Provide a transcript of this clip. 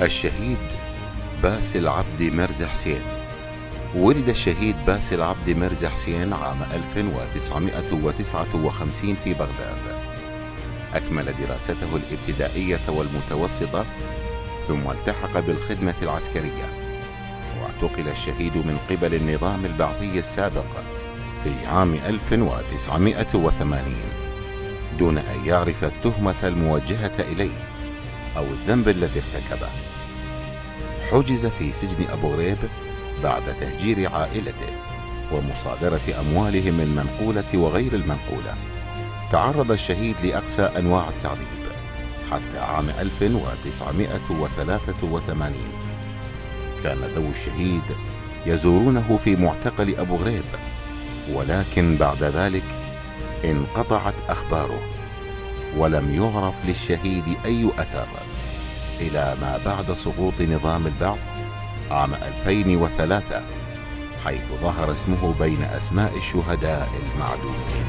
الشهيد باسل عبدي مرز حسين. ولد الشهيد باسل عبدي مرز حسين عام 1959 في بغداد. أكمل دراسته الابتدائية والمتوسطة ثم التحق بالخدمة العسكرية، واعتقل الشهيد من قبل النظام البعثي السابق في عام 1980 دون أن يعرف التهمة الموجهة إليه أو الذنب الذي ارتكبه. حجز في سجن أبو غريب بعد تهجير عائلته ومصادرة أموالهم المنقولة وغير المنقولة. تعرض الشهيد لأقصى أنواع التعذيب حتى عام 1983. كان ذوو الشهيد يزورونه في معتقل أبو غريب، ولكن بعد ذلك انقطعت أخباره ولم يعرف للشهيد أي أثر إلى ما بعد سقوط نظام البعث عام 2003، حيث ظهر اسمه بين أسماء الشهداء المعدودين.